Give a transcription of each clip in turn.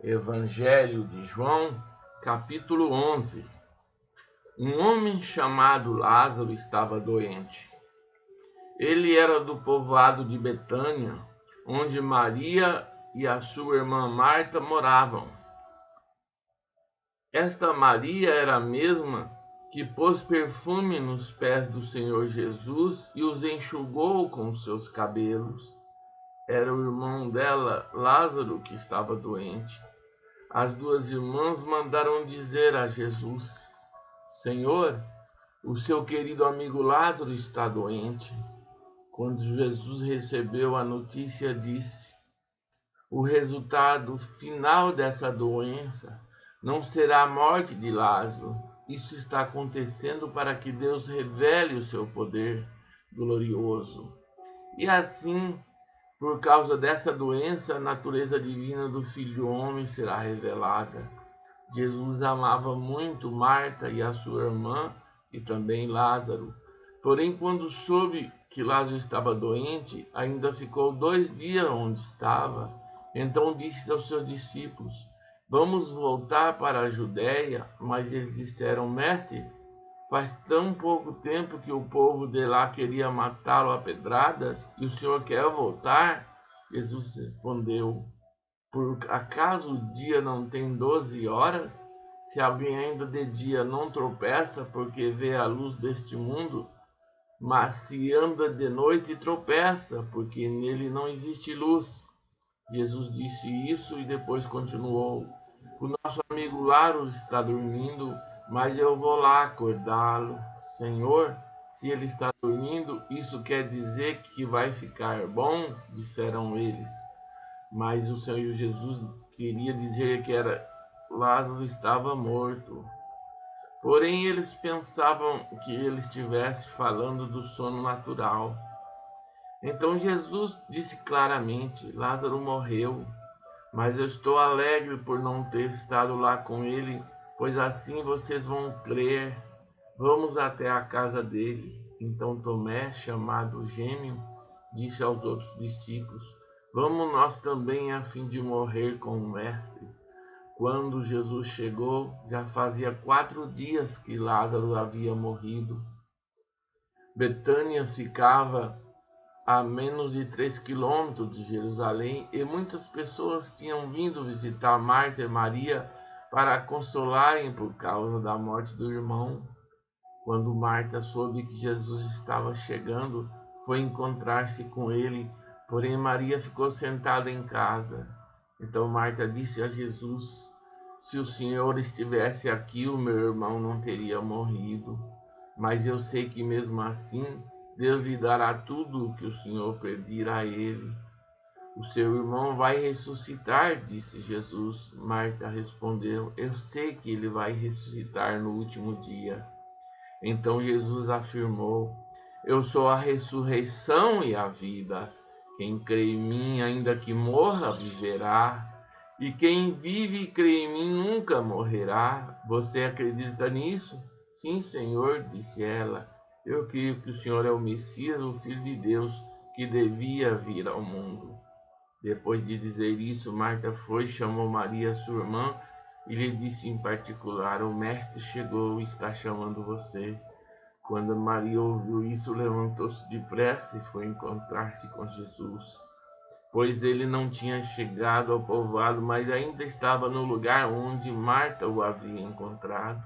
Evangelho de João, capítulo 11. Um homem chamado Lázaro estava doente. Ele era do povoado de Betânia, onde Maria e a sua irmã Marta moravam. Esta Maria era a mesma que pôs perfume nos pés do Senhor Jesus e os enxugou com seus cabelos. Era o irmão dela, Lázaro, que estava doente. As duas irmãs mandaram dizer a Jesus: Senhor, o seu querido amigo Lázaro está doente. Quando Jesus recebeu a notícia, disse: o resultado final dessa doença não será a morte de Lázaro. Isso está acontecendo para que Deus revele o seu poder glorioso. E assim, por causa dessa doença, a natureza divina do Filho do Homem será revelada. Jesus amava muito Marta e a sua irmã e também Lázaro. Porém, quando soube que Lázaro estava doente, ainda ficou 2 dias onde estava. Então disse aos seus discípulos: Vamos voltar para a Judéia. Mas eles disseram: Mestre, faz tão pouco tempo que o povo de lá queria matá-lo a pedradas, e o Senhor quer voltar? Jesus respondeu: Por acaso o dia não tem 12 horas? Se alguém ainda de dia não tropeça porque vê a luz deste mundo, mas se anda de noite tropeça, porque nele não existe luz. Jesus disse isso e depois continuou: O nosso amigo Lázaro está dormindo, mas eu vou lá acordá-lo. Senhor, se ele está dormindo, isso quer dizer que vai ficar bom? Disseram eles. Mas o Senhor Jesus queria dizer que Lázaro estava morto. Porém, eles pensavam que ele estivesse falando do sono natural. Então Jesus disse claramente: Lázaro morreu, mas eu estou alegre por não ter estado lá com ele, pois assim vocês vão crer. Vamos até a casa dele. Então Tomé, chamado Gêmeo, disse aos outros discípulos: Vamos nós também, a fim de morrer com o Mestre. Quando Jesus chegou, já fazia 4 dias que Lázaro havia morrido. Betânia ficava a menos de 3 quilômetros de Jerusalém, e muitas pessoas tinham vindo visitar Marta e Maria para a consolarem por causa da morte do irmão. Quando Marta soube que Jesus estava chegando, foi encontrar-se com ele, porém Maria ficou sentada em casa. Então Marta disse a Jesus: Se o Senhor estivesse aqui, o meu irmão não teria morrido. Mas eu sei que mesmo assim, Deus lhe dará tudo o que o Senhor pedir a ele. O seu irmão vai ressuscitar, disse Jesus. Marta respondeu: Eu sei que ele vai ressuscitar no último dia. Então Jesus afirmou: Eu sou a ressurreição e a vida. Quem crê em mim, ainda que morra, viverá. E quem vive e crê em mim nunca morrerá. Você acredita nisso? Sim, Senhor, disse ela. Eu creio que o Senhor é o Messias, o Filho de Deus, que devia vir ao mundo. Depois de dizer isso, Marta foi, chamou Maria, sua irmã, e lhe disse em particular: O Mestre chegou e está chamando você. Quando Maria ouviu isso, levantou-se depressa e foi encontrar-se com Jesus, pois ele não tinha chegado ao povoado, mas ainda estava no lugar onde Marta o havia encontrado.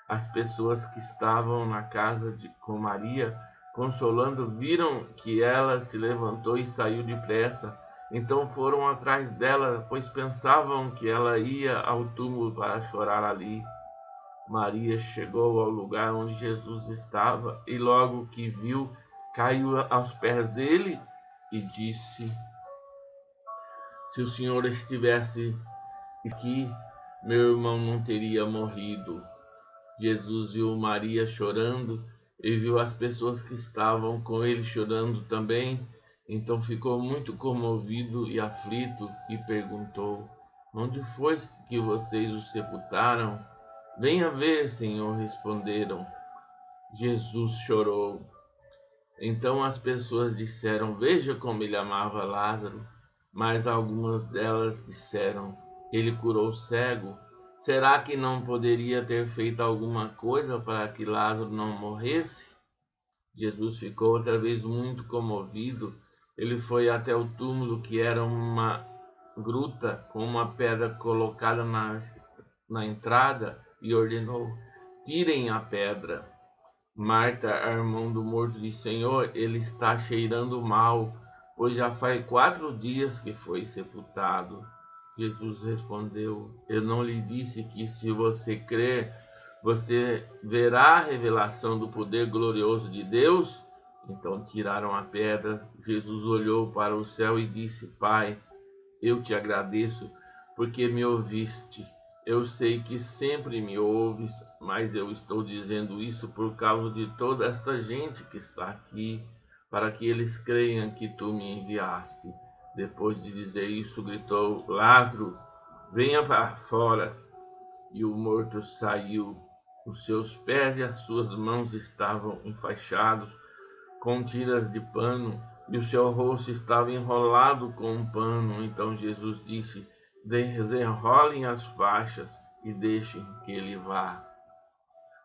As pessoas que estavam na casa com Maria, consolando, viram que ela se levantou e saiu depressa. Então foram atrás dela, pois pensavam que ela ia ao túmulo para chorar ali. Maria chegou ao lugar onde Jesus estava e logo que viu, caiu aos pés dele e disse: Se o Senhor estivesse aqui, meu irmão não teria morrido. Jesus viu Maria chorando e viu as pessoas que estavam com ele chorando também. Então ficou muito comovido e aflito e perguntou: Onde foi que vocês o sepultaram? Venha ver, Senhor, responderam. Jesus chorou. Então as pessoas disseram: Veja como ele amava Lázaro. Mas algumas delas disseram: ele curou o cego, será que não poderia ter feito alguma coisa para que Lázaro não morresse? Jesus ficou outra vez muito comovido. Ele foi até o túmulo, que era uma gruta com uma pedra colocada na entrada, e ordenou: tirem a pedra. Marta, a irmã do morto, disse: Senhor, ele está cheirando mal, pois já faz 4 dias que foi sepultado. Jesus respondeu: eu não lhe disse que, se você crer, você verá a revelação do poder glorioso de Deus? Então tiraram a pedra. Jesus olhou para o céu e disse: Pai, eu te agradeço porque me ouviste. Eu sei que sempre me ouves, mas eu estou dizendo isso por causa de toda esta gente que está aqui, para que eles creiam que tu me enviaste. Depois de dizer isso, gritou: Lázaro, venha para fora. E o morto saiu. Os seus pés e as suas mãos estavam enfaixados com tiras de pano, e o seu rosto estava enrolado com um pano. Então Jesus disse: desenrolem as faixas e deixem que ele vá.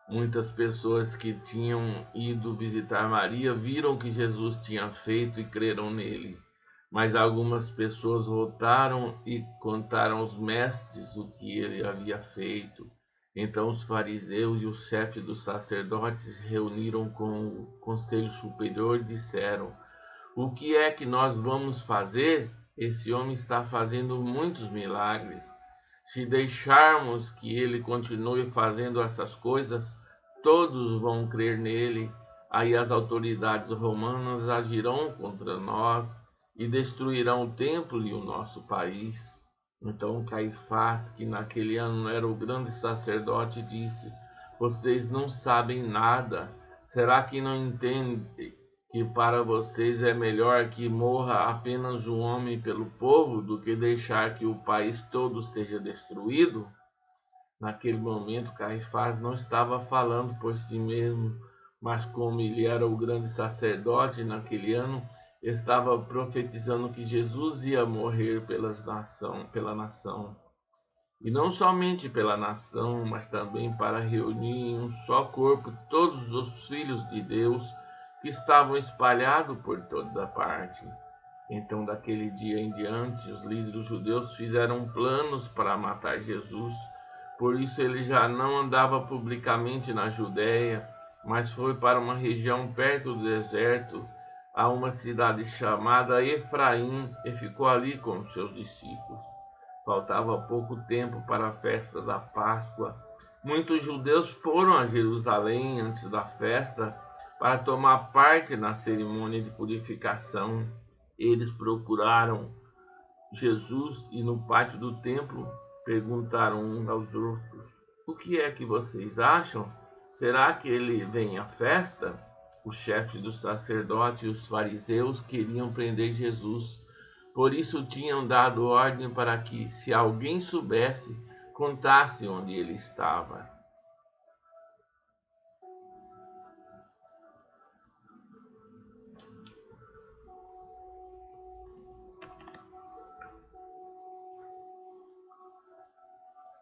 Muitas pessoas que tinham ido visitar Maria viram o que Jesus tinha feito e creram nele. Mas algumas pessoas voltaram e contaram aos mestres o que ele havia feito. Então os fariseus e os chefes dos sacerdotes se reuniram com o conselho superior e disseram: o que é que nós vamos fazer? Esse homem está fazendo muitos milagres. Se deixarmos que ele continue fazendo essas coisas, todos vão crer nele. Aí as autoridades romanas agirão contra nós e destruirão o templo e o nosso país. Então Caifás, que naquele ano era o grande sacerdote, disse: vocês não sabem nada. Será que não entendem que para vocês é melhor que morra apenas um homem pelo povo do que deixar que o país todo seja destruído? Naquele momento, Caifás não estava falando por si mesmo, mas como ele era o grande sacerdote naquele ano, estava profetizando que Jesus ia morrer pela nação. E não somente pela nação, mas também para reunir em um só corpo todos os filhos de Deus que estavam espalhados por toda parte. Então, daquele dia em diante, os líderes judeus fizeram planos para matar Jesus. Por isso ele já não andava publicamente na Judéia, mas foi para uma região perto do deserto, a uma cidade chamada Efraim, e ficou ali com seus discípulos. Faltava pouco tempo para a festa da Páscoa. Muitos judeus foram a Jerusalém antes da festa para tomar parte na cerimônia de purificação. Eles procuraram Jesus e no pátio do templo perguntaram uns aos outros: o que é que vocês acham? Será que ele vem à festa? Os chefes dos sacerdotes e os fariseus queriam prender Jesus. Por isso tinham dado ordem para que, se alguém soubesse, contasse onde ele estava.